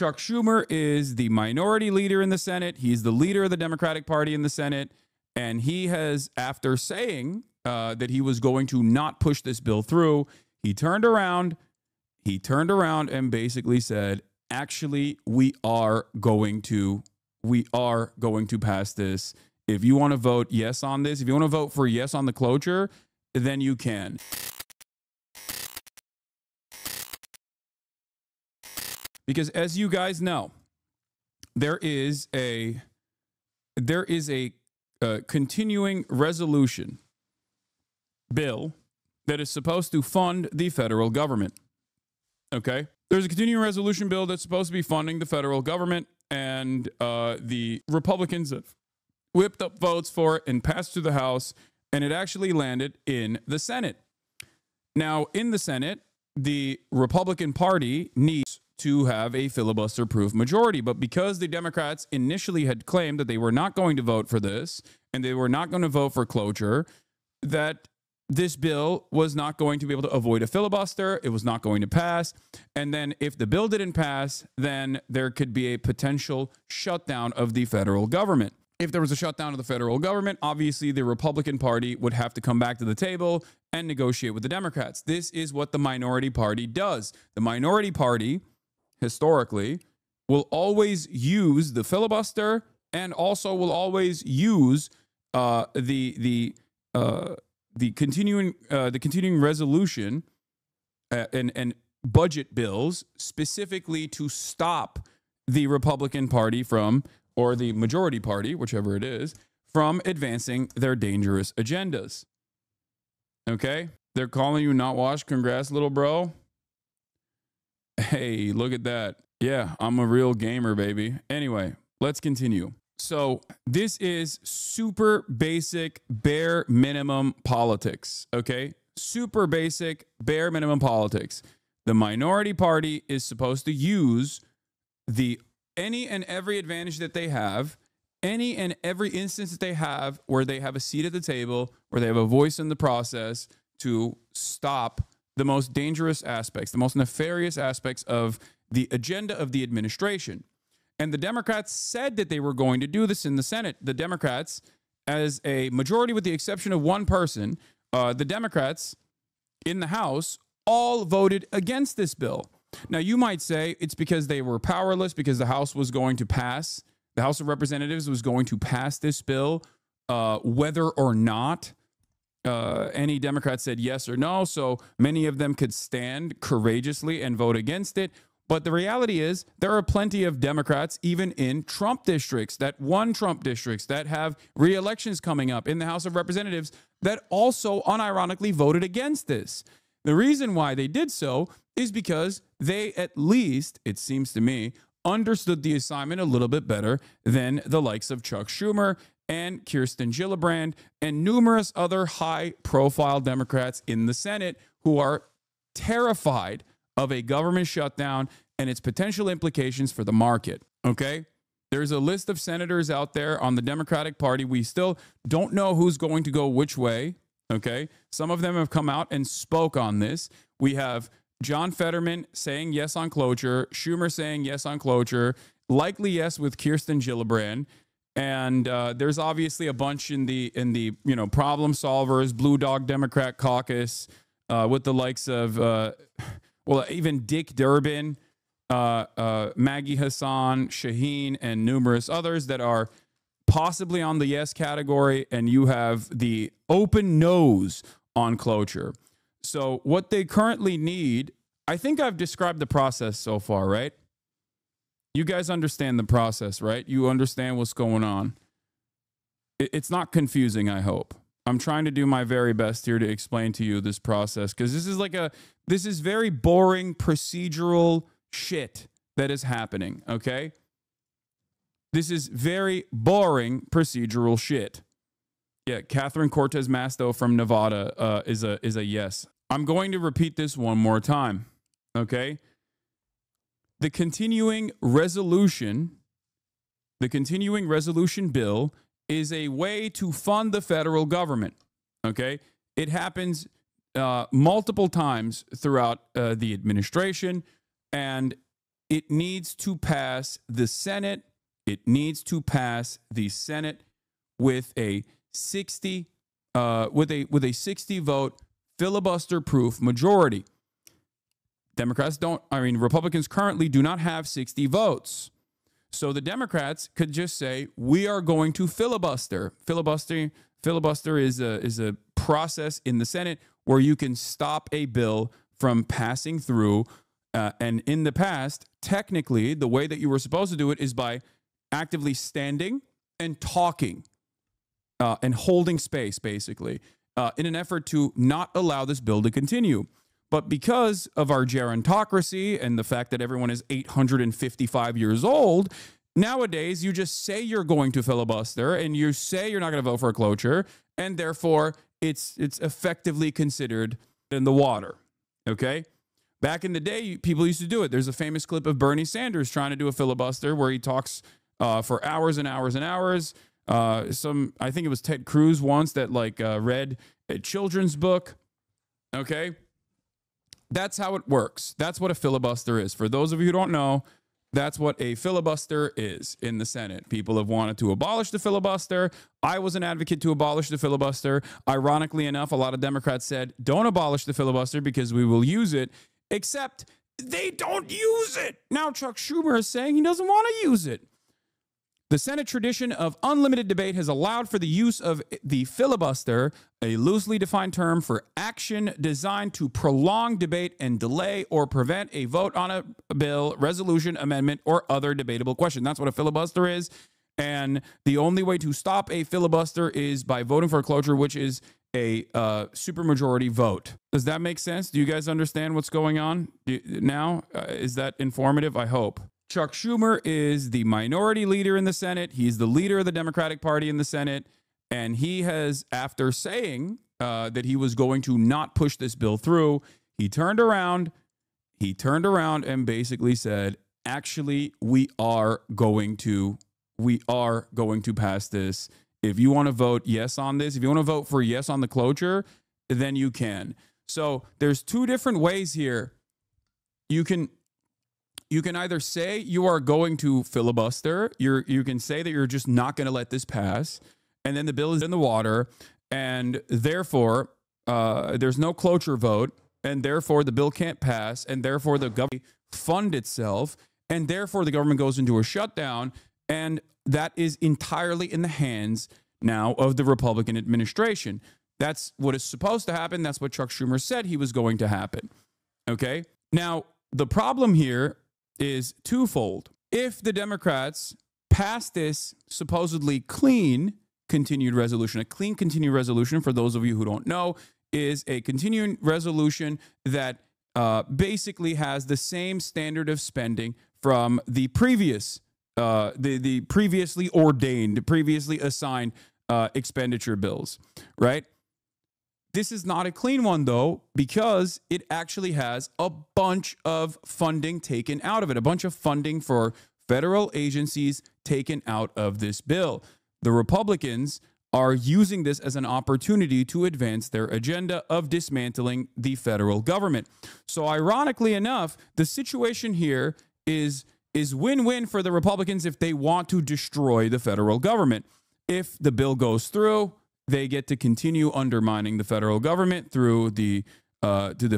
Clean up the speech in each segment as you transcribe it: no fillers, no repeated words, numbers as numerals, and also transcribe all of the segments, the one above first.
Chuck Schumer is the minority leader in the Senate. He's the leader of the Democratic Party in the Senate. And he has, after saying that he was going to not push this bill through, he turned around and basically said, actually, we are going to pass this. If you want to vote yes on this, if you want to vote for yes on the cloture, then you can. Because as you guys know, there is a continuing resolution bill that is supposed to fund the federal government. Okay? There's a continuing resolution bill that's supposed to be funding the federal government, and the Republicans have whipped up votes for it and passed through the House, and it actually landed in the Senate. Now, in the Senate, the Republican Party needs to have a filibuster-proof majority. But because the Democrats initially had claimed that they were not going to vote for this, and they were not going to vote for cloture, that this bill was not going to be able to avoid a filibuster. It was not going to pass. And then if the bill didn't pass, then there could be a potential shutdown of the federal government. If there was a shutdown of the federal government, obviously the Republican Party would have to come back to the table and negotiate with the Democrats. This is what the minority party does. The minority party, historically, will always use the filibuster and also will always use the continuing resolution and budget bills specifically to stop the Republican Party from, or the majority party, whichever it is, from advancing their dangerous agendas. Okay? They're calling you not washed. Congrats, little bro. Hey, look at that. Yeah, I'm a real gamer, baby. Anyway, let's continue. So this is super basic, bare minimum politics, okay? Super basic, bare minimum politics. The minority party is supposed to use any and every advantage that they have, any and every instance that they have where they have a seat at the table, where they have a voice in the process to stop the most dangerous aspects, the most nefarious aspects of the agenda of the administration. And the Democrats said that they were going to do this in the Senate. The Democrats, as a majority with the exception of one person, the Democrats in the House all voted against this bill. Now, you might say it's because they were powerless, because the House was going to pass, the House of Representatives was going to pass this bill, whether or not any Democrats said yes or no. So many of them could stand courageously and vote against it. But the reality is there are plenty of Democrats, even in Trump districts, that won Trump districts, that have re-elections coming up in the House of Representatives, that also unironically voted against this. The reason why they did so is because they, at least, it seems to me, understood the assignment a little bit better than the likes of Chuck Schumer and Kirsten Gillibrand and numerous other high-profile Democrats in the Senate who are terrified of a government shutdown and its potential implications for the market, okay? There's a list of senators out there on the Democratic Party. We still don't know who's going to go which way, okay? Some of them have come out and spoke on this. We have John Fetterman saying yes on cloture, Schumer saying yes on cloture, likely yes with Kirsten Gillibrand, and there's obviously a bunch in the problem solvers, Blue Dog Democrat Caucus, with the likes of even Dick Durbin, Maggie Hasan, Shaheen, and numerous others that are possibly on the yes category, and you have the open nose on cloture. So what they currently need, I think I've described the process so far, right? You guys understand the process, right? You understand what's going on. It's not confusing, I hope. I'm trying to do my very best here to explain to you this process, because this is very boring procedural shit that is happening, okay? This is very boring procedural shit. Yeah, Catherine Cortez Masto from Nevada is a yes. I'm going to repeat this one more time, okay? The continuing resolution bill is a way to fund the federal government, okay? It happens multiple times throughout the administration, and it needs to pass the Senate. It needs to pass the Senate with a 60 vote filibuster proof majority. Republicans currently do not have 60 votes. So the Democrats could just say, we are going to filibuster. Filibuster is a process in the Senate where you can stop a bill from passing through. And in the past, technically, the way that you were supposed to do it is by actively standing and talking and holding space, basically, in an effort to not allow this bill to continue. But because of our gerontocracy and the fact that everyone is 855 years old, nowadays you just say you're going to filibuster and you say you're not going to vote for a cloture, and therefore it's effectively considered in the water. Okay? Back in the day, people used to do it. There's a famous clip of Bernie Sanders trying to do a filibuster where he talks for hours and hours and hours. I think it was Ted Cruz once that read a children's book. Okay? That's how it works. That's what a filibuster is. For those of you who don't know, that's what a filibuster is in the Senate. People have wanted to abolish the filibuster. I was an advocate to abolish the filibuster. Ironically enough, a lot of Democrats said, don't abolish the filibuster because we will use it, except they don't use it. Now Chuck Schumer is saying he doesn't want to use it. The Senate tradition of unlimited debate has allowed for the use of the filibuster, a loosely defined term for action designed to prolong debate and delay or prevent a vote on a bill, resolution, amendment, or other debatable question. That's what a filibuster is. And the only way to stop a filibuster is by voting for a cloture, which is a supermajority vote. Does that make sense? Do you guys understand what's going on now? Is that informative? I hope. Chuck Schumer is the minority leader in the Senate. He's the leader of the Democratic Party in the Senate. And he has, after saying that he was going to not push this bill through, he turned around and basically said, actually, we are going to pass this. If you want to vote yes on this, if you want to vote for yes on the cloture, then you can. So there's two different ways here. You can either say you are going to filibuster, you can say that you're just not going to let this pass, and then the bill is in the water, and therefore there's no cloture vote, and therefore the bill can't pass, and therefore the government fund itself, and therefore the government goes into a shutdown, and that is entirely in the hands now of the Republican administration. That's what is supposed to happen. That's what Chuck Schumer said he was going to happen. Okay? Now, the problem here is twofold. If the Democrats pass this supposedly clean continued resolution, a clean continued resolution, for those of you who don't know, is a continuing resolution that basically has the same standard of spending from the previous, the previously ordained, previously assigned expenditure bills, right? This is not a clean one, though, because it actually has a bunch of funding taken out of it, a bunch of funding for federal agencies taken out of this bill. The Republicans are using this as an opportunity to advance their agenda of dismantling the federal government. So ironically enough, the situation here is win-win for the Republicans if they want to destroy the federal government. If the bill goes through, they get to continue undermining the federal government through the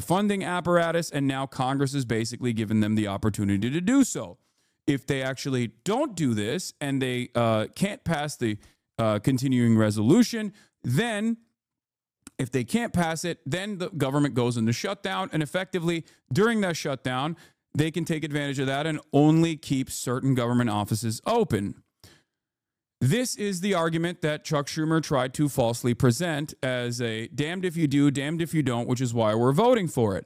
funding apparatus, and now Congress is basically giving them the opportunity to do so. If they actually don't do this and they can't pass the continuing resolution, then if they can't pass it, then the government goes into shutdown, and effectively during that shutdown, they can take advantage of that and only keep certain government offices open. This is the argument that Chuck Schumer tried to falsely present as a damned if you do, damned if you don't, which is why we're voting for it.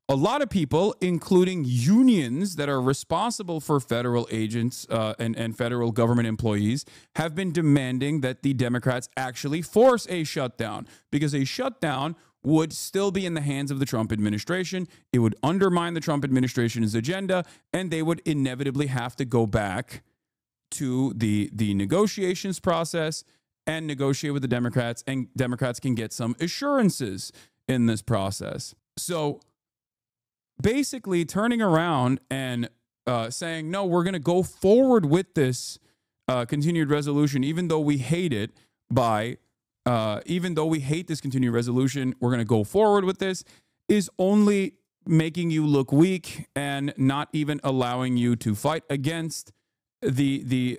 A lot of people, including unions that are responsible for federal agents and federal government employees, have been demanding that the Democrats actually force a shutdown, because a shutdown would still be in the hands of the Trump administration. It would undermine the Trump administration's agenda, and they would inevitably have to go back to the negotiations process and negotiate with the Democrats, and Democrats can get some assurances in this process. So basically turning around and saying, no, we're going to go forward with this continued resolution, even though we hate it even though we hate this continued resolution, we're going to go forward with this, is only making you look weak and not even allowing you to fight against the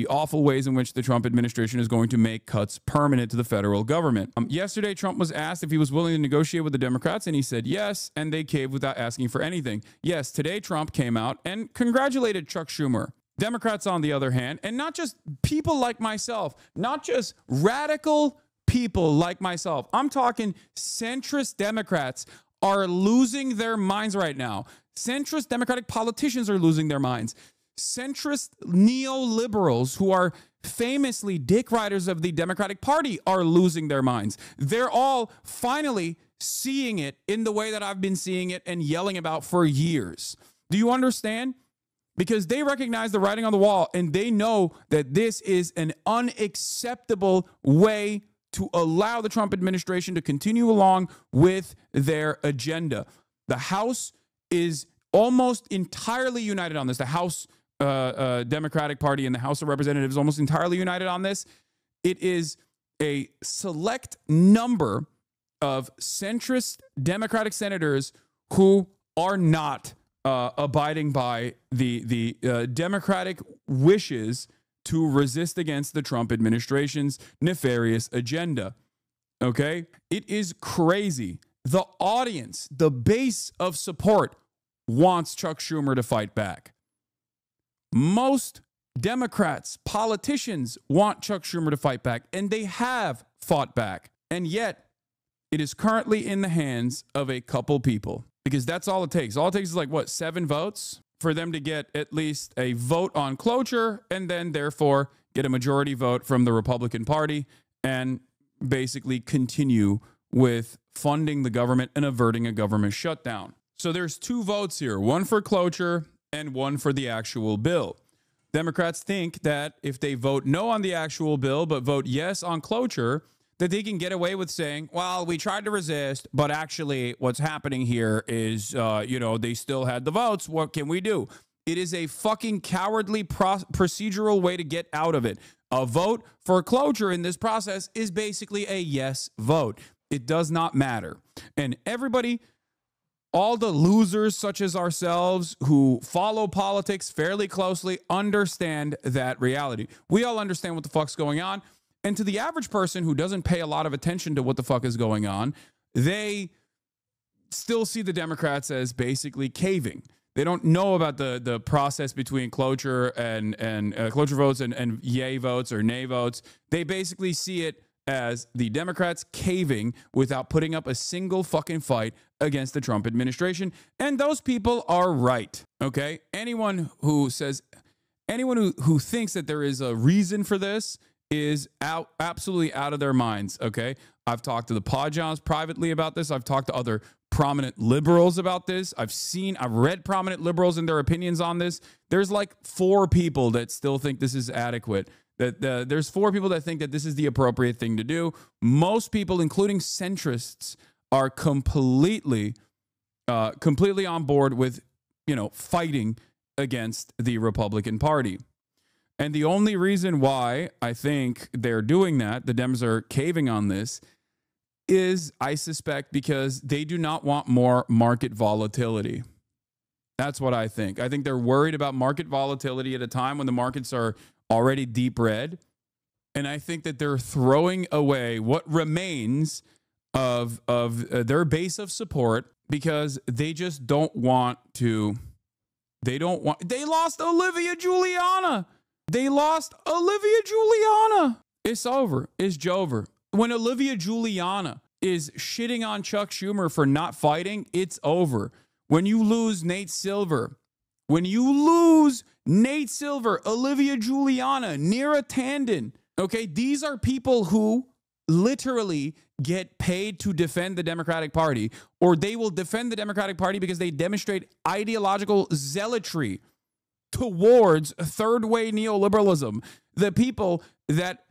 awful ways in which the Trump administration is going to make cuts permanent to the federal government. Yesterday, Trump was asked if he was willing to negotiate with the Democrats, and he said yes, and they caved without asking for anything. Yes, today Trump came out and congratulated Chuck Schumer. Democrats, on the other hand, and not just people like myself, not just radical people like myself, I'm talking centrist Democrats are losing their minds right now. Centrist Democratic politicians are losing their minds. Centrist neoliberals who are famously dick riders of the Democratic Party are losing their minds. They're all finally seeing it in the way that I've been seeing it and yelling about for years. Do you understand? Because they recognize the writing on the wall and they know that this is an unacceptable way to allow the Trump administration to continue along with their agenda. The House is almost entirely united on this. The House Democratic Party and the House of Representatives almost entirely united on this. It is a select number of centrist Democratic senators who are not abiding by the Democratic wishes to resist against the Trump administration's nefarious agenda. Okay? It is crazy. The audience, the base of support, wants Chuck Schumer to fight back. Most Democrats, politicians want Chuck Schumer to fight back, and they have fought back. And yet, it is currently in the hands of a couple people. Because that's all it takes. All it takes is like, what, 7 votes for them to get at least a vote on cloture and then therefore get a majority vote from the Republican Party and basically continue with funding the government and averting a government shutdown. So there's 2 votes here, one for cloture and one for the actual bill. Democrats think that if they vote no on the actual bill but vote yes on cloture, that they can get away with saying, well, we tried to resist, but actually what's happening here is, they still had the votes. What can we do? It is a fucking cowardly procedural way to get out of it. A vote for cloture in this process is basically a yes vote. It does not matter. And everybody, all the losers such as ourselves who follow politics fairly closely, understand that reality. We all understand what the fuck's going on. And to the average person who doesn't pay a lot of attention to what the fuck is going on, they still see the Democrats as basically caving. They don't know about the process between cloture and cloture votes and yay votes or nay votes. They basically see it as the Democrats caving without putting up a single fucking fight against the Trump administration. And those people are right. Okay? Anyone who thinks that there is a reason for this is absolutely out of their minds, okay? I've talked to the Podjons privately about this. I've talked to other prominent liberals about this. I've read prominent liberals and their opinions on this. There's like 4 people that still think this is adequate. There's 4 people that think that this is the appropriate thing to do. Most people, including centrists, are completely on board with, fighting against the Republican Party. And the only reason why I think they're doing that, the Dems are caving on this, is, I suspect, because they do not want more market volatility. That's what I think. I think they're worried about market volatility at a time when the markets are already deep red. And I think that they're throwing away what remains of their base of support because they just don't want to. They lost Olivia Giuliana. They lost Olivia Giuliana. It's over. It's Jover. When Olivia Giuliana is shitting on Chuck Schumer for not fighting, it's over. When you lose Nate Silver, Olivia Giuliana, Neera Tanden, okay, these are people who literally get paid to defend the Democratic Party, or they will defend the Democratic Party because they demonstrate ideological zealotry towards third-way neoliberalism. The people that,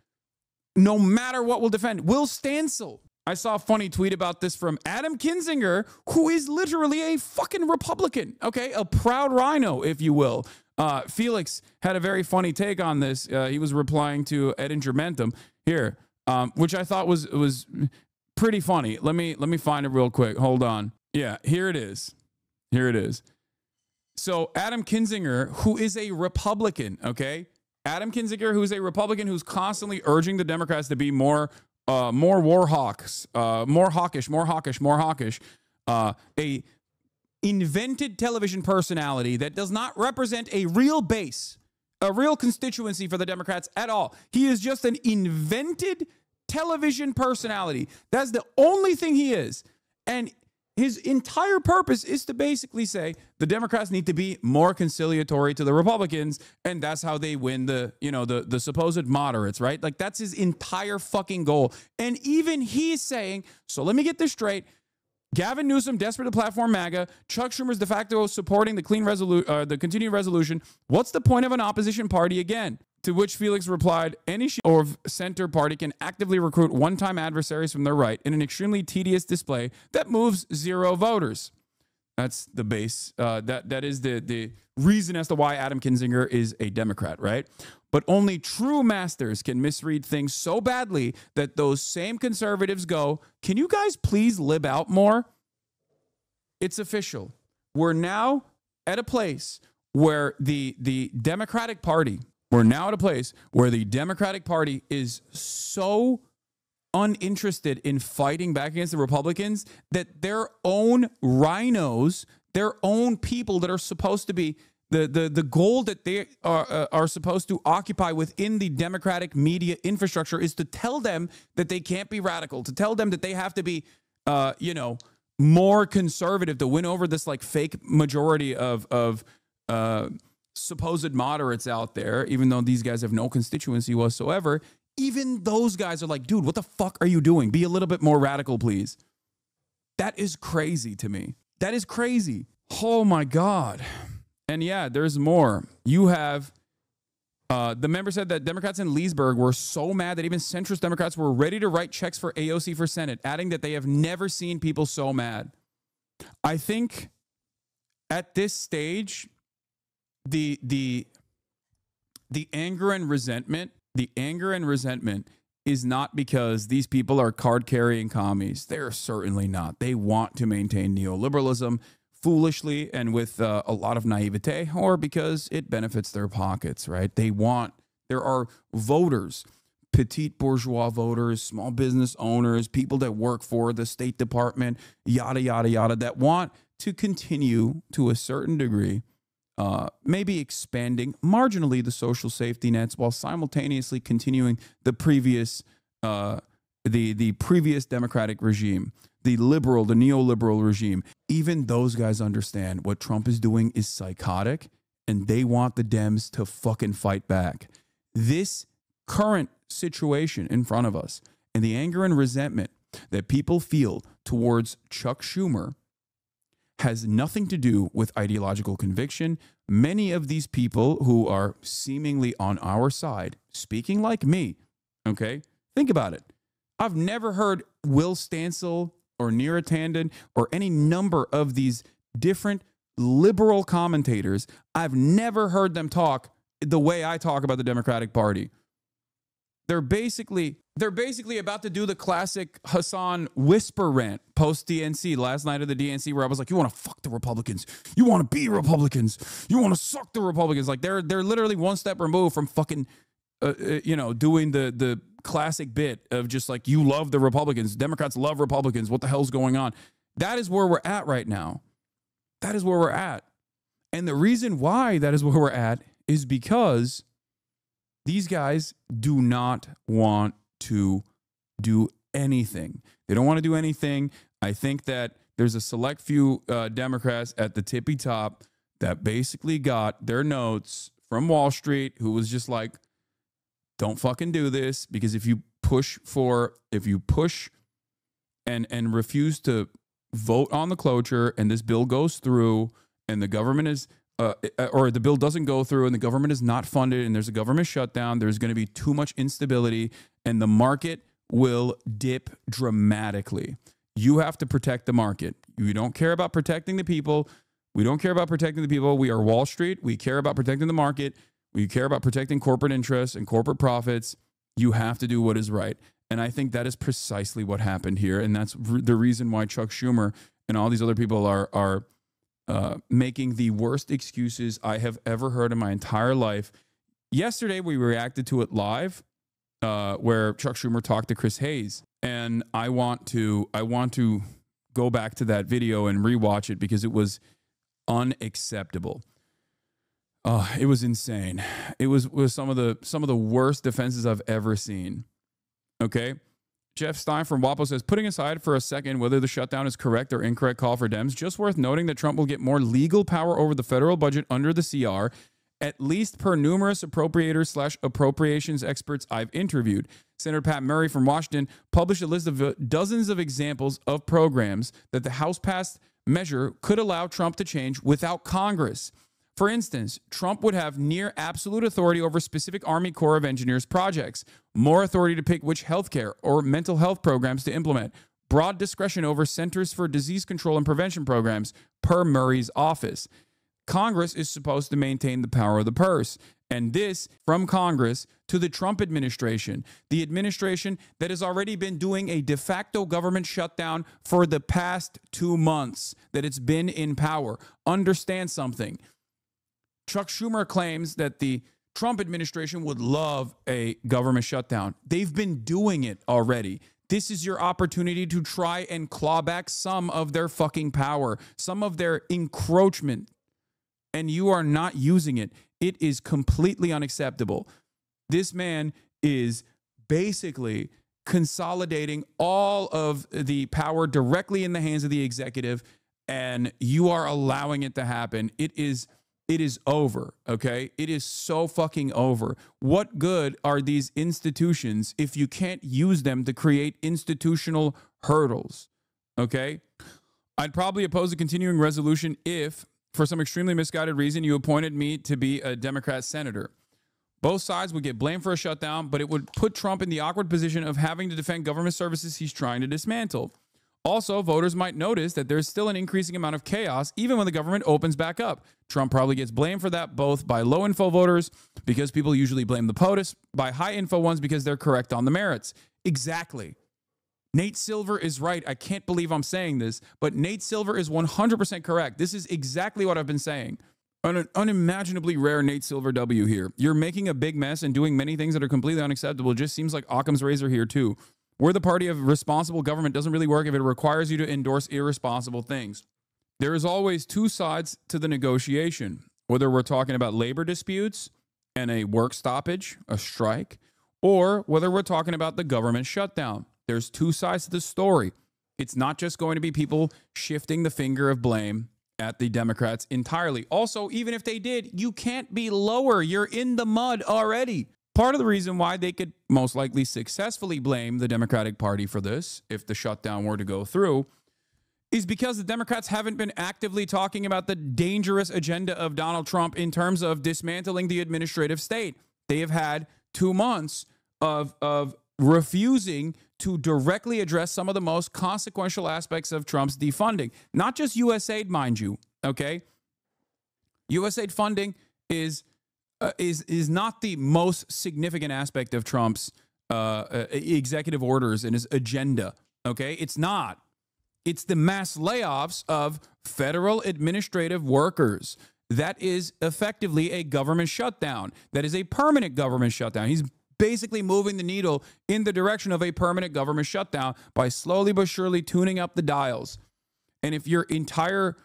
no matter what, will defend. Will Stansel, I saw a funny tweet about this from Adam Kinzinger, who is literally a fucking Republican, okay? A proud rhino, if you will. Felix had a very funny take on this. He was replying to Edinger Mentum here, which I thought was pretty funny. Let me find it real quick. Hold on. Yeah, here it is. Here it is. So Adam Kinzinger, who is a Republican, okay? Adam Kinzinger, who's a Republican, who's constantly urging the Democrats to be more war hawks, more hawkish, a invented television personality that does not represent a real base, a real constituency for the Democrats at all. He is just an invented television personality. That's the only thing he is. And his entire purpose is to basically say the Democrats need to be more conciliatory to the Republicans, and that's how they win the supposed moderates, right? Like, that's his entire fucking goal. And even he's saying, so let me get this straight. Gavin Newsom, desperate to platform MAGA. Chuck Schumer's de facto supporting the the continuing resolution. What's the point of an opposition party again? To which Felix replied, any or center party can actively recruit one-time adversaries from their right in an extremely tedious display that moves 0 voters. That's the base. That is the reason as to why Adam Kinzinger is a Democrat, right? But only true masters can misread things so badly that those same conservatives go, can you guys please lib out more? It's official. We're now at a place where the Democratic Party, is so uninterested in fighting back against the Republicans that their own rhinos, their own people that are supposed to be the goal that they are supposed to occupy within the Democratic media infrastructure is to tell them that they can't be radical, to tell them that they have to be, more conservative to win over this like fake majority of supposed moderates out there, even though these guys have no constituency whatsoever. Even those guys are like, dude, what the fuck are you doing? Be a little bit more radical, please. That is crazy to me. That is crazy. Oh my God. And yeah, there's more. You have the member said that Democrats in Leesburg were so mad that even centrist Democrats were ready to write checks for AOC for Senate, adding that they have never seen people so mad. I think at this stage, the anger and resentment is not because these people are card-carrying commies. They're certainly not. They want to maintain neoliberalism foolishly and with a lot of naivete, or because it benefits their pockets, right? There are voters, petite bourgeois voters, small business owners, people that work for the State Department, yada, yada, yada, that want to continue to a certain degree, maybe expanding marginally the social safety nets while simultaneously continuing the previous previous Democratic regime, the neoliberal regime. Even those guys understand what Trump is doing is psychotic, and they want the Dems to fucking fight back. This current situation in front of us and the anger and resentment that people feel towards Chuck Schumer has nothing to do with ideological conviction. Many of these people who are seemingly on our side, speaking like me, okay? Think about it. I've never heard Will Stancil or Neera Tanden or any number of these different liberal commentators. I've never heard them talk the way I talk about the Democratic Party. They're basically about to do the classic Hasan whisper rant post DNC last night of the DNC, where I was like, you want to fuck the Republicans, you want to be Republicans, you want to suck the Republicans. Like they're literally one step removed from fucking doing the classic bit of just like, you love the Republicans, Democrats love Republicans, what the hell's going on? That is where we're at right now. That is where we're at. And the reason why that is where we're at is because these guys do not want to do anything. They don't want to do anything. I think that there's a select few Democrats at the tippy top that basically got their notes from Wall Street, who was just like, don't fucking do this, because if you push and refuse to vote on the cloture and this bill goes through and the government is or the bill doesn't go through and the government is not funded and there's a government shutdown, there's going to be too much instability and the market will dip dramatically. You have to protect the market. You don't care about protecting the people. We don't care about protecting the people. We are Wall Street. We care about protecting the market. We care about protecting corporate interests and corporate profits. You have to do what is right. And I think that is precisely what happened here. And that's the reason why Chuck Schumer and all these other people are making the worst excuses I have ever heard in my entire life. Yesterday, we reacted to it live, where Chuck Schumer talked to Chris Hayes. And I want to go back to that video and rewatch it because it was unacceptable. It was insane. It was some of the worst defenses I've ever seen. Okay. Jeff Stein from WAPO says, putting aside for a second whether the shutdown is correct or incorrect call for Dems, just worth noting that Trump will get more legal power over the federal budget under the CR, at least per numerous appropriators / appropriations experts I've interviewed. Senator Pat Murray from Washington published a list of dozens of examples of programs that the House-passed measure could allow Trump to change without Congress. For instance, Trump would have near absolute authority over specific Army Corps of Engineers projects, more authority to pick which healthcare or mental health programs to implement, broad discretion over Centers for Disease Control and Prevention programs per Murray's office. Congress is supposed to maintain the power of the purse. And this from Congress to the Trump administration, the administration that has already been doing a de facto government shutdown for the past 2 months that it's been in power. Understand something. Chuck Schumer claims that the Trump administration would love a government shutdown. They've been doing it already. This is your opportunity to try and claw back some of their fucking power, some of their encroachment, and you are not using it. It is completely unacceptable. This man is basically consolidating all of the power directly in the hands of the executive, and you are allowing it to happen. It is over, okay? It is so fucking over. What good are these institutions if you can't use them to create institutional hurdles, okay? I'd probably oppose a continuing resolution if, for some extremely misguided reason, you appointed me to be a Democrat senator. Both sides would get blamed for a shutdown, but it would put Trump in the awkward position of having to defend government services he's trying to dismantle. Also, voters might notice that there's still an increasing amount of chaos even when the government opens back up. Trump probably gets blamed for that both by low-info voters, because people usually blame the POTUS, by high-info ones because they're correct on the merits. Exactly. Nate Silver is right. I can't believe I'm saying this, but Nate Silver is 100% correct. This is exactly what I've been saying. An unimaginably rare Nate Silver W here. You're making a big mess and doing many things that are completely unacceptable. It just seems like Occam's razor here too. We're the party of responsible government doesn't really work if it requires you to endorse irresponsible things. There is always two sides to the negotiation, whether we're talking about labor disputes and a work stoppage, a strike, or whether we're talking about the government shutdown. There's two sides to the story. It's not just going to be people shifting the finger of blame at the Democrats entirely. Also, even if they did, you can't be lower. You're in the mud already. Part of the reason why they could most likely successfully blame the Democratic Party for this, if the shutdown were to go through, is because the Democrats haven't been actively talking about the dangerous agenda of Donald Trump in terms of dismantling the administrative state. They have had 2 months of refusing to directly address some of the most consequential aspects of Trump's defunding. Not just USAID, mind you, okay? USAID funding is not the most significant aspect of Trump's executive orders and his agenda, okay? It's not. It's the mass layoffs of federal administrative workers. That is effectively a government shutdown. That is a permanent government shutdown. He's basically moving the needle in the direction of a permanent government shutdown by slowly but surely tuning up the dials. And if your entire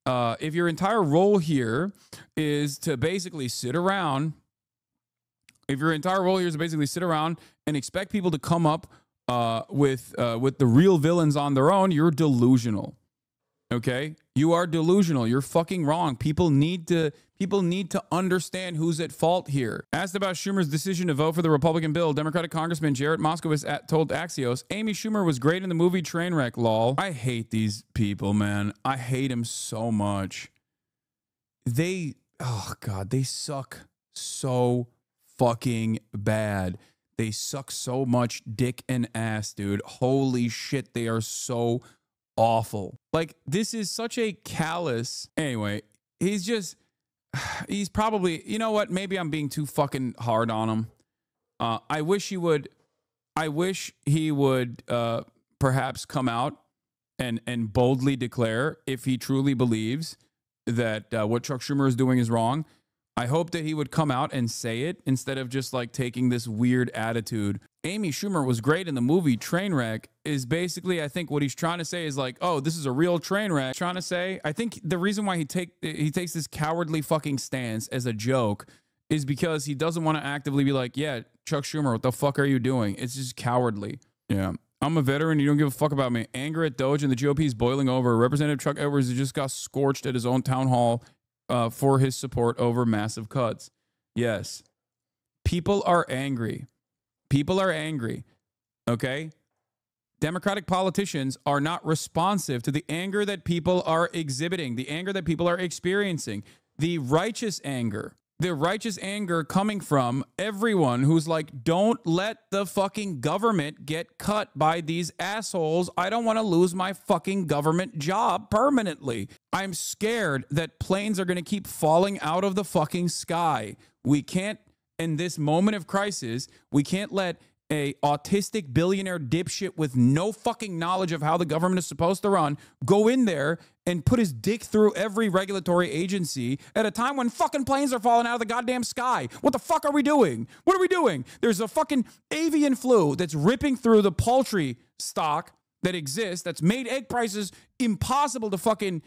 role here is to basically sit around, and expect people to come up with the real villains on their own, you're delusional. Okay? You are delusional. You're fucking wrong. People need to understand who's at fault here. Asked about Schumer's decision to vote for the Republican bill, Democratic Congressman Jarrett Moskowitz told Axios, Amy Schumer was great in the movie Trainwreck, lol. I hate these people, man. I hate them so much. They suck so fucking bad. They suck so much dick and ass, dude. Holy shit, they are so awful. Like, this is such a callous. Anyway, he's probably, you know what? Maybe I'm being too fucking hard on him. I wish he would perhaps come out and boldly declare if he truly believes that what Chuck Schumer is doing is wrong. I hope that he would come out and say it instead of just like taking this weird attitude. Amy Schumer was great in the movie Trainwreck is basically, I think what he's trying to say is like, oh, this is a real train wreck. Trying to say, I think the reason why he takes this cowardly fucking stance as a joke is because he doesn't want to actively be like, yeah, Chuck Schumer, what the fuck are you doing? It's just cowardly. Yeah. I'm a veteran. You don't give a fuck about me. Anger at Doge and the GOP is boiling over. Representative Chuck Edwards just got scorched at his own town hall for his support over massive cuts. Yes. People are angry. People are angry. Okay? Democratic politicians are not responsive to the anger that people are exhibiting, the anger that people are experiencing, the righteous anger. The righteous anger coming from everyone who's like, don't let the fucking government get cut by these assholes. I don't want to lose my fucking government job permanently. I'm scared that planes are going to keep falling out of the fucking sky. We can't, in this moment of crisis, we can't let a autistic billionaire dipshit with no fucking knowledge of how the government is supposed to run go in there and put his dick through every regulatory agency at a time when fucking planes are falling out of the goddamn sky. What the fuck are we doing? What are we doing? There's a fucking avian flu that's ripping through the poultry stock that exists, that's made egg prices impossible to fucking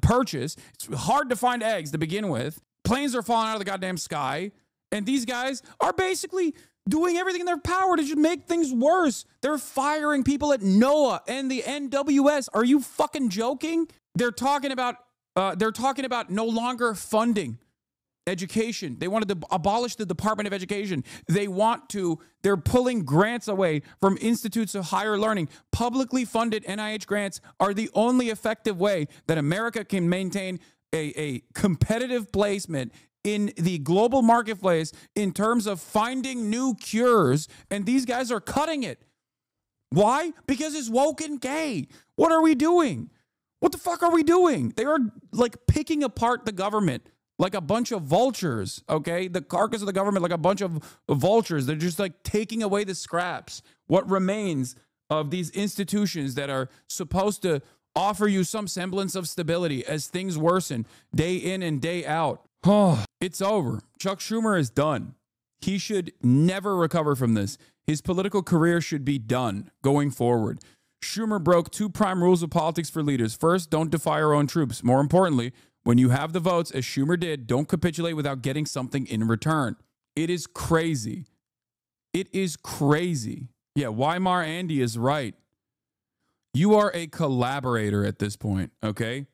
purchase. It's hard to find eggs to begin with. Planes are falling out of the goddamn sky. And these guys are basically doing everything in their power to just make things worse. They're firing people at NOAA and the NWS. Are you fucking joking? They're talking about no longer funding education. They wanted to abolish the Department of Education. They're pulling grants away from institutes of higher learning. Publicly funded NIH grants are the only effective way that America can maintain a competitive placement in the global marketplace in terms of finding new cures, and these guys are cutting it. Why? Because it's woke and gay. What are we doing? What the fuck are we doing? They are like picking apart the government like a bunch of vultures, okay? The carcass of the government like a bunch of vultures. They're just like taking away the scraps. What remains of these institutions that are supposed to offer you some semblance of stability as things worsen day in and day out. Oh, it's over. Chuck Schumer is done. He should never recover from this. His political career should be done going forward. Schumer broke two prime rules of politics for leaders. First, don't defy our own troops. More importantly, when you have the votes, as Schumer did, don't capitulate without getting something in return. It is crazy. It is crazy. Yeah, Weimar Andy is right. You are a collaborator at this point, okay?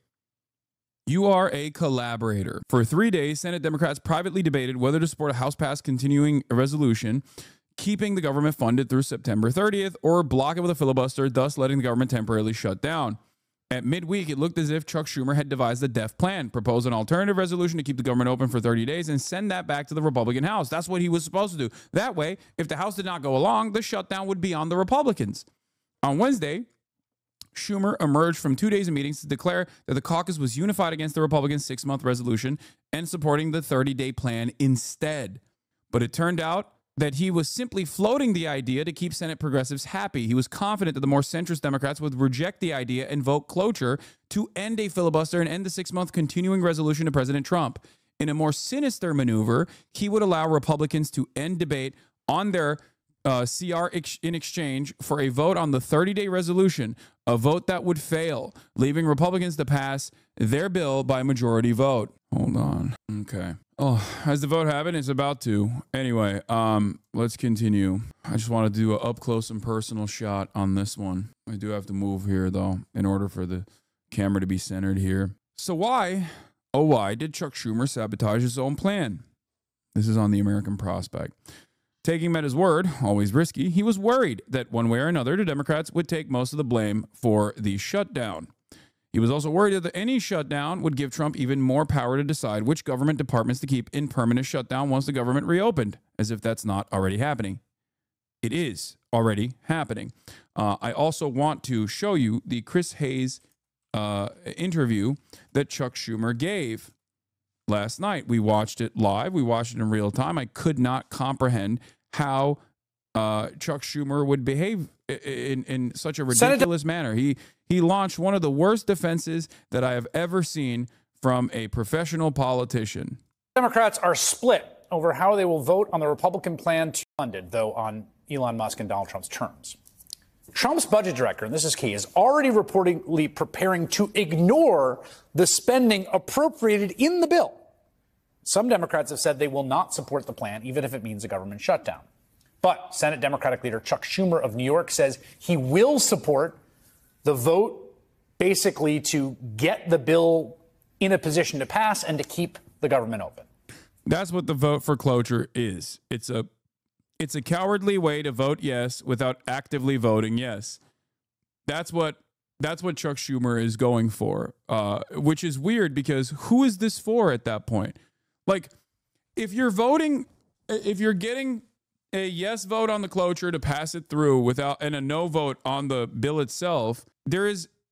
You are a collaborator. For 3 days, Senate Democrats privately debated whether to support a House-passed continuing resolution, keeping the government funded through September 30th, or block it with a filibuster, thus letting the government temporarily shut down. At midweek, it looked as if Chuck Schumer had devised a DEF plan, proposed an alternative resolution to keep the government open for 30 days and send that back to the Republican House. That's what he was supposed to do. That way, if the House did not go along, the shutdown would be on the Republicans. On Wednesday, Schumer emerged from 2 days of meetings to declare that the caucus was unified against the Republican 6-month resolution and supporting the 30-day plan instead. But it turned out that he was simply floating the idea to keep Senate progressives happy. He was confident that the more centrist Democrats would reject the idea and vote cloture to end a filibuster and end the 6-month continuing resolution to President Trump. In a more sinister maneuver, he would allow Republicans to end debate on their CR in exchange for a vote on the 30-day resolution, a vote that would fail, leaving Republicans to pass their bill by majority vote. Hold on. Okay. Oh, as the vote happened, it's about to. Anyway, let's continue. I just want to do an up-close and personal shot on this one. I do have to move here, though, in order for the camera to be centered here. So why, oh why, did Chuck Schumer sabotage his own plan? This is on the American Prospect. Taking him at his word, always risky, he was worried that one way or another, the Democrats would take most of the blame for the shutdown. He was also worried that any shutdown would give Trump even more power to decide which government departments to keep in permanent shutdown once the government reopened, as if that's not already happening. It is already happening. I also want to show you the Chris Hayes interview that Chuck Schumer gave last night. We watched it live. We watched it in real time. I could not comprehend how Chuck Schumer would behave in such a ridiculous manner. He launched one of the worst defenses that I have ever seen from a professional politician. Democrats are split over how they will vote on the Republican plan to fund it, though on Elon Musk and Donald Trump's terms. Trump's budget director, and this is key, is already reportedly preparing to ignore the spending appropriated in the bill. Some Democrats have said they will not support the plan, even if it means a government shutdown. But Senate Democratic leader Chuck Schumer of New York says he will support the vote basically to get the bill in a position to pass and to keep the government open. That's what the vote for cloture is. It's a cowardly way to vote yes without actively voting yes. That's what Chuck Schumer is going for, which is weird because who is this for at that point? Like, if you're getting a yes vote on the cloture to pass it through and a no vote on the bill itself,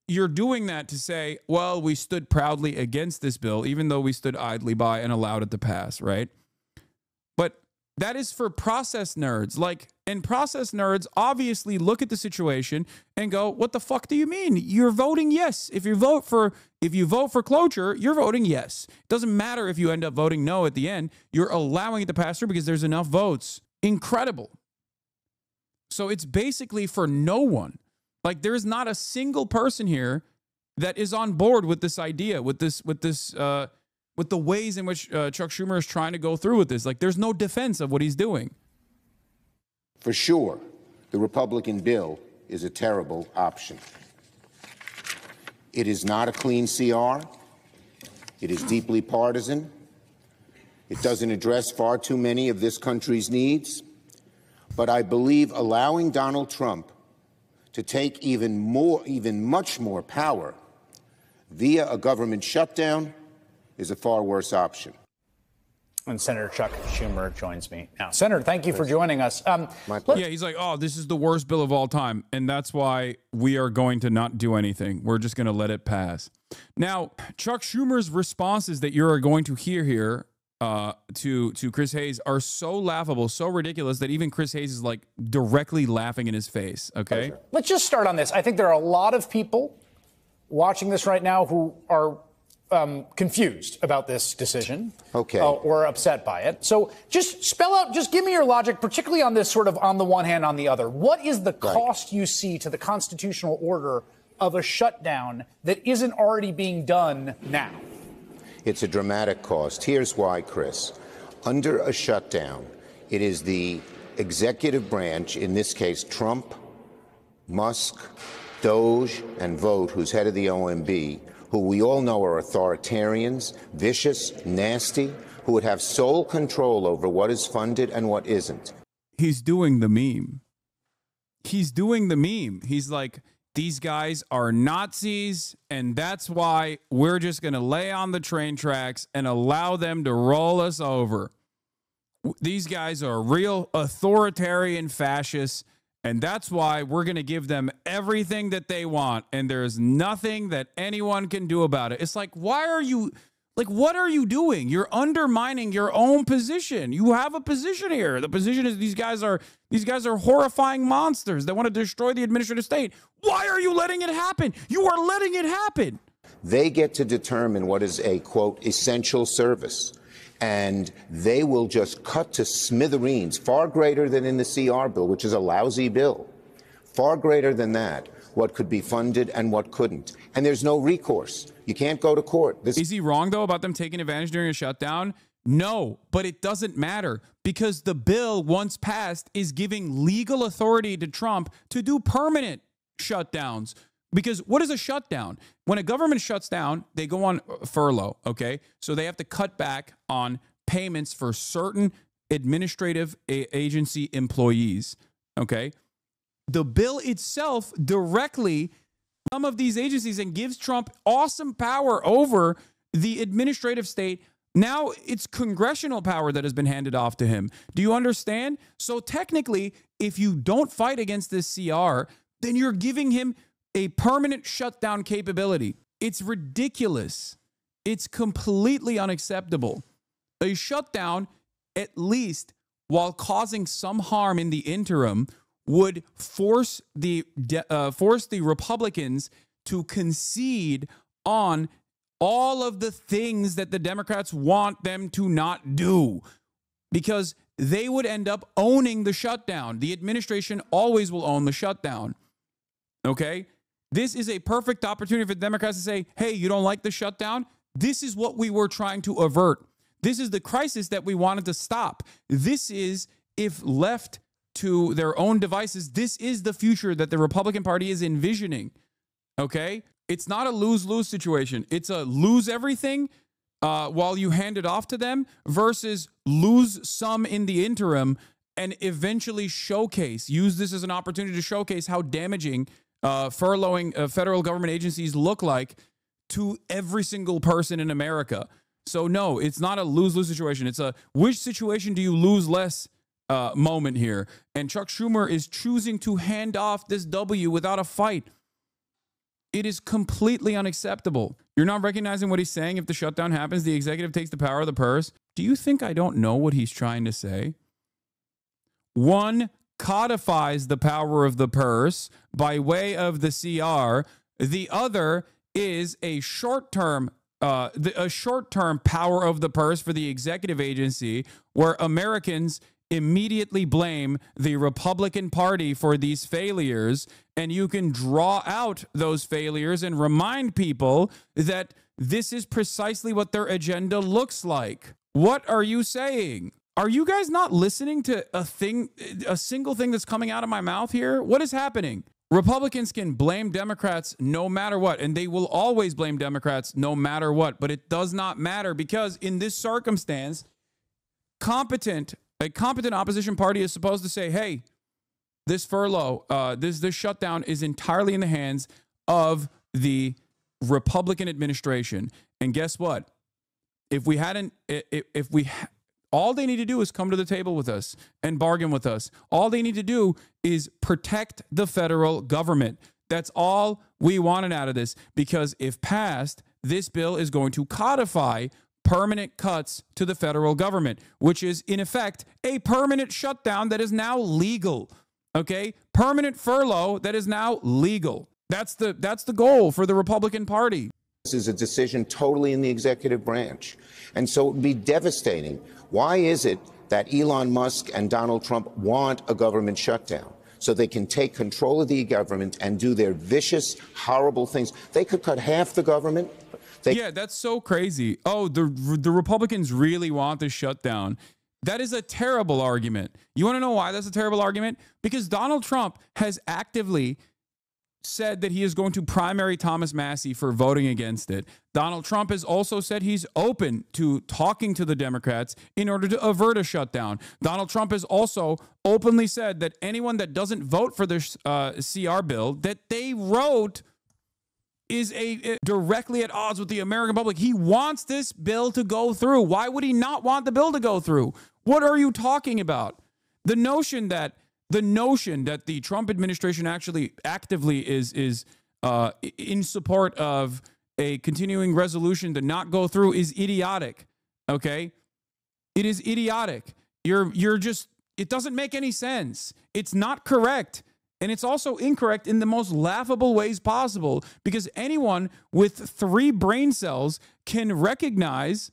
you're doing that to say, well, we stood proudly against this bill, even though we stood idly by and allowed it to pass, right? But that is for process nerds. And process nerds obviously look at the situation and go, what the fuck do you mean? You're voting yes. If you vote for cloture, you're voting yes. It doesn't matter if you end up voting no at the end. You're allowing it to pass through because there's enough votes. Incredible. So it's basically for no one. Like, there's not a single person here that is on board with this idea, with the ways in which Chuck Schumer is trying to go through with this. Like, there's no defense of what he's doing. For sure, the Republican bill is a terrible option. It is not a clean CR. It is deeply partisan. It doesn't address far too many of this country's needs. But I believe allowing Donald Trump to take even much more power via a government shutdown is a far worse option. And Senator Chuck Schumer joins me now. Senator, thank you for joining us. Yeah, he's like, oh, this is the worst bill of all time, and that's why we are going to not do anything. We're just going to let it pass. Now, Chuck Schumer's responses that you're going to hear here to Chris Hayes are so laughable, so ridiculous that even Chris Hayes is like directly laughing in his face. Okay, let's just start on this. I think there are a lot of people watching this right now who are confused about this decision, or upset by it. So just spell out, just give me your logic, particularly on this sort of on the one hand, on the other. What is the cost you see to the constitutional order of a shutdown that isn't already being done now? It's a dramatic cost. Here's why, Chris. Under a shutdown, it is the executive branch, in this case Trump, Musk, Doge, and Vogt, who's head of the OMB, who we all know are authoritarians, vicious, nasty, who would have sole control over what is funded and what isn't. He's doing the meme. He's doing the meme. He's like, these guys are Nazis, and that's why we're just going to lay on the train tracks and allow them to roll us over. These guys are real authoritarian fascists, and that's why we're going to give them everything that they want, and there's nothing that anyone can do about it. It's like, why are you... Like, what are you doing? You're undermining your own position. You have a position here. The position is these guys are horrifying monsters that want to destroy the administrative state. Why are you letting it happen? You are letting it happen. They get to determine what is a, quote, essential service. And they will just cut to smithereens, far greater than in the CR bill, which is a lousy bill. Far greater than that, what could be funded and what couldn't. And there's no recourse. You can't go to court. Is he wrong, though, about them taking advantage during a shutdown? No, but it doesn't matter because the bill, once passed, is giving legal authority to Trump to do permanent shutdowns. Because what is a shutdown? When a government shuts down, they go on furlough, okay? So they have to cut back on payments for certain administrative agency employees, okay? The bill itself directly some of these agencies and gives Trump awesome power over the administrative state Now it's congressional power that has been handed off to him. Do you understand? So technically, if you don't fight against this CR, then you're giving him a permanent shutdown capability. It's ridiculous. It's completely unacceptable. A shutdown, at least while causing some harm in the interim, would force the Republicans to concede on all of the things that the Democrats want them to not do, because they would end up owning the shutdown. The administration always will own the shutdown. Okay? This is a perfect opportunity for the Democrats to say, hey, you don't like the shutdown? This is what we were trying to avert. This is the crisis that we wanted to stop. This is, if left to their own devices, this is the future that the Republican Party is envisioning. Okay? It's not a lose-lose situation. It's a lose everything while you hand it off to them versus lose some in the interim and eventually use this as an opportunity to showcase how damaging furloughing federal government agencies look like to every single person in America. So no, it's not a lose-lose situation. It's a which situation do you lose less moment here. And Chuck Schumer is choosing to hand off this W without a fight. It is completely unacceptable. You're not recognizing what he's saying. If the shutdown happens, the executive takes the power of the purse. Do you think I don't know what he's trying to say? One codifies the power of the purse by way of the CR. The other is a short-term power of the purse for the executive agency, where Americans immediately blame the Republican Party for these failures, and you can draw out those failures and remind people that this is precisely what their agenda looks like. What are you saying? Are you guys not listening to a single thing that's coming out of my mouth here? What is happening? Republicans can blame Democrats no matter what, and they will always blame Democrats no matter what, but it does not matter, because in this circumstance, a competent opposition party is supposed to say, hey, this furlough, this shutdown is entirely in the hands of the Republican administration. And guess what? All they need to do is come to the table with us and bargain with us. All they need to do is protect the federal government. That's all we wanted out of this, because if passed, this bill is going to codify permanent cuts to the federal government, which is in effect a permanent shutdown that is now legal. Okay? Permanent furlough that is now legal. That's the goal for the Republican Party. This is a decision totally in the executive branch. And so it would be devastating. Why is it that Elon Musk and Donald Trump want a government shutdown? So they can take control of the government and do their vicious, horrible things. They could cut half the government. Yeah, that's so crazy. Oh, the Republicans really want this shutdown. That is a terrible argument. You want to know why that's a terrible argument? Because Donald Trump has actively said that he is going to primary Thomas Massie for voting against it. Donald Trump has also said he's open to talking to the Democrats in order to avert a shutdown. Donald Trump has also openly said that anyone that doesn't vote for this CR bill that they wrote is directly at odds with the American public. He wants this bill to go through. Why would he not want the bill to go through? What are you talking about? The notion that the Trump administration actually actively is in support of a continuing resolution to not go through is idiotic. Okay? It is idiotic. You're just, it doesn't make any sense. It's not correct. And it's also incorrect in the most laughable ways possible, because anyone with 3 brain cells can recognize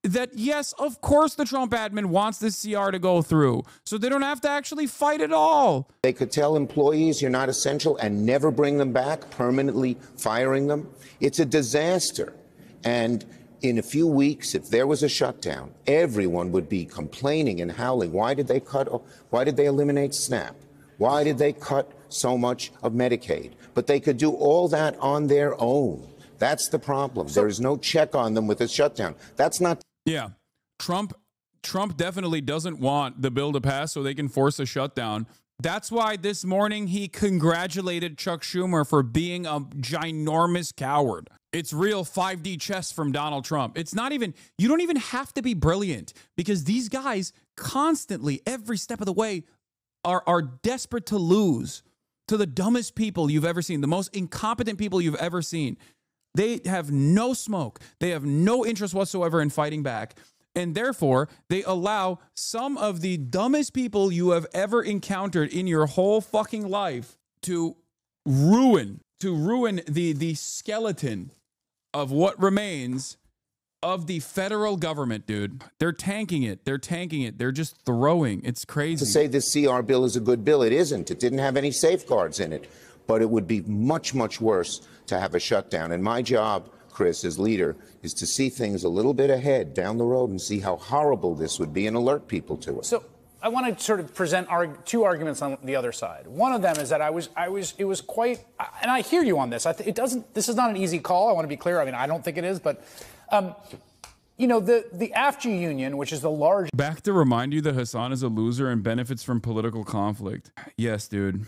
that, yes, of course the Trump admin wants this CR to go through, so they don't have to actually fight at all. They could tell employees you're not essential and never bring them back, permanently firing them. It's a disaster. And in a few weeks, if there was a shutdown, everyone would be complaining and howling. Why did they eliminate SNAP? Why did they cut so much of Medicaid? But they could do all that on their own. That's the problem. There is no check on them with a shutdown. That's not. Yeah. Trump definitely doesn't want the bill to pass so they can force a shutdown. That's why this morning he congratulated Chuck Schumer for being a ginormous coward. It's real 5D chess from Donald Trump. It's not even, you don't even have to be brilliant because these guys constantly, every step of the way, are desperate to lose to the dumbest people you've ever seen, the most incompetent people you've ever seen. They have no smoke. They have no interest whatsoever in fighting back. And therefore, they allow some of the dumbest people you have ever encountered in your whole fucking life to ruin the skeleton of what remains of the federal government, dude. They're tanking it. They're tanking it. They're just throwing. It's crazy. To say this CR bill is a good bill, it isn't. It didn't have any safeguards in it. But it would be much, much worse to have a shutdown. And my job, Chris, as leader, is to see things a little bit ahead down the road and see how horrible this would be and alert people to it. So I want to sort of present two arguments on the other side. One of them is that it was quite, and I hear you on this. This is not an easy call. I want to be clear. I mean, I don't think it is, but, you know, the AFG union, which is the large. Back to remind you that Hasan is a loser and benefits from political conflict. Yes, dude.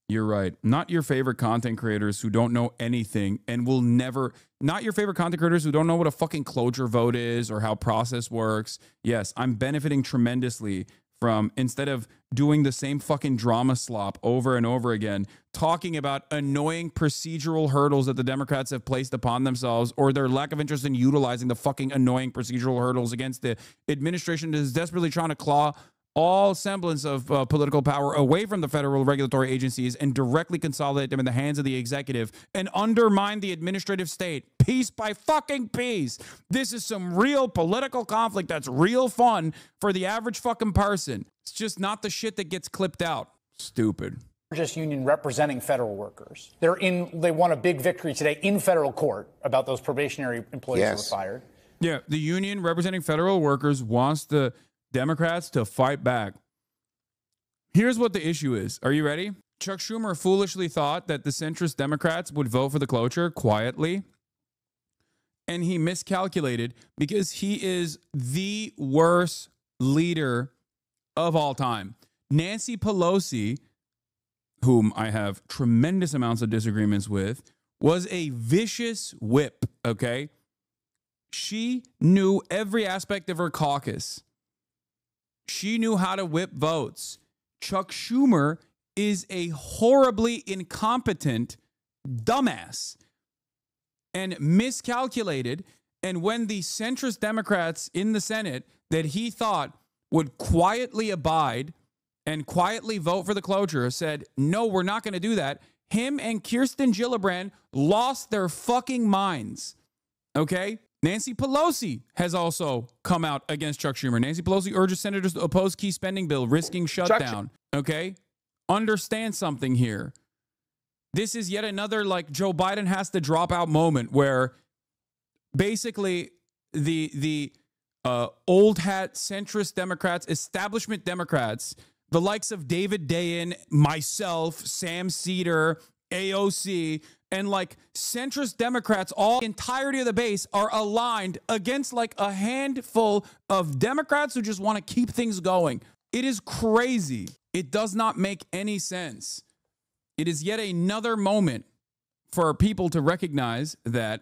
You're right. Not your favorite content creators who don't know anything and will never, not your favorite content creators who don't know what a fucking cloture vote is or how process works. Yes, I'm benefiting tremendously from, instead of doing the same fucking drama slop over and over again, talking about annoying procedural hurdles that the Democrats have placed upon themselves or their lack of interest in utilizing the fucking annoying procedural hurdles against the administration that is desperately trying to claw all semblance of political power away from the federal regulatory agencies and directly consolidate them in the hands of the executive and undermine the administrative state piece by fucking piece. This is some real political conflict that's real fun for the average fucking person. It's just not the shit that gets clipped out. Stupid. Largest union representing federal workers. They won a big victory today in federal court about those probationary employees who were fired. Yeah, the union representing federal workers wants the Democrats to fight back. Here's what the issue is. Are you ready? Chuck Schumer foolishly thought that the centrist Democrats would vote for the cloture quietly. And he miscalculated because he is the worst leader of all time. Nancy Pelosi, whom I have tremendous amounts of disagreements with, was a vicious whip, okay? She knew every aspect of her caucus. She knew how to whip votes. Chuck Schumer is a horribly incompetent dumbass and miscalculated. And when the centrist Democrats in the Senate that he thought would quietly abide and quietly vote for the cloture said, no, we're not going to do that, him and Kirsten Gillibrand lost their fucking minds. Okay? Nancy Pelosi has also come out against Chuck Schumer. Nancy Pelosi urges senators to oppose key spending bill, risking shutdown. Okay? Understand something here. This is yet another, like, Joe Biden has to drop out moment where basically the old hat centrist Democrats, establishment Democrats, the likes of David Dayen, myself, Sam Cedar, AOC, and like centrist Democrats, all the entirety of the base are aligned against like a handful of Democrats who just want to keep things going. It is crazy. It does not make any sense. It is yet another moment for people to recognize that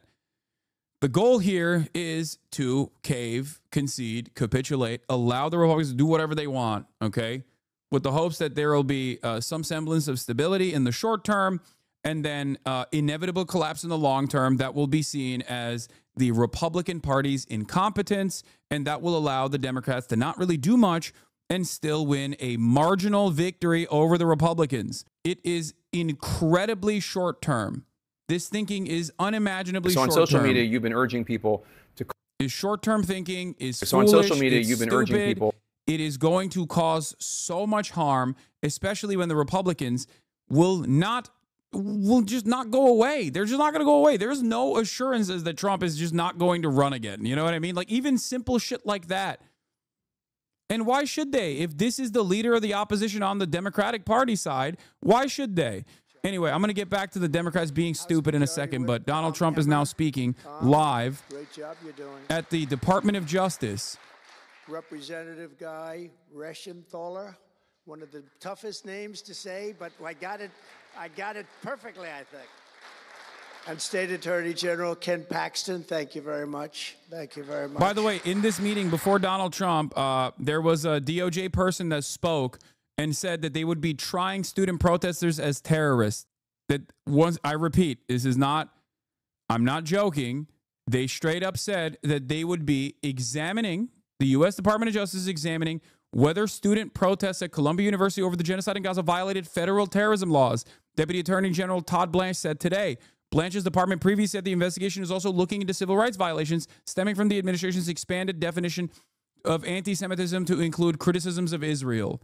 the goal here is to cave, concede, capitulate, allow the Republicans to do whatever they want, okay? With the hopes that there will be some semblance of stability in the short term and then inevitable collapse in the long term that will be seen as the Republican Party's incompetence, and that will allow the Democrats to not really do much and still win a marginal victory over the Republicans. It is incredibly short term. This thinking is unimaginably short term. So on social media, you've been urging people to... Is short-term thinking, is so foolish, on social media, it's you've been stupid. urging people... It is going to cause so much harm, especially when the Republicans will just not go away. They're just not going to go away. There's no assurances that Trump is just not going to run again. You know what I mean? Like even simple shit like that. And why should they? If this is the leader of the opposition on the Democratic Party side, why should they? Anyway, I'm going to get back to the Democrats being stupid in a second, but Donald Trump is now speaking live at the Department of Justice. Representative Guy Reschenthaler, one of the toughest names to say, but I got it perfectly, I think. And State Attorney General Ken Paxton, thank you very much. Thank you very much. By the way, in this meeting before Donald Trump, there was a DOJ person that spoke and said that they would be trying student protesters as terrorists. That was, I repeat, this is not, I'm not joking. They straight up said that they would be examining, the U.S. Department of Justice is examining whether student protests at Columbia University over the genocide in Gaza violated federal terrorism laws. Deputy Attorney General Todd Blanche said today. Blanche's department previously said the investigation is also looking into civil rights violations stemming from the administration's expanded definition of anti-Semitism to include criticisms of Israel.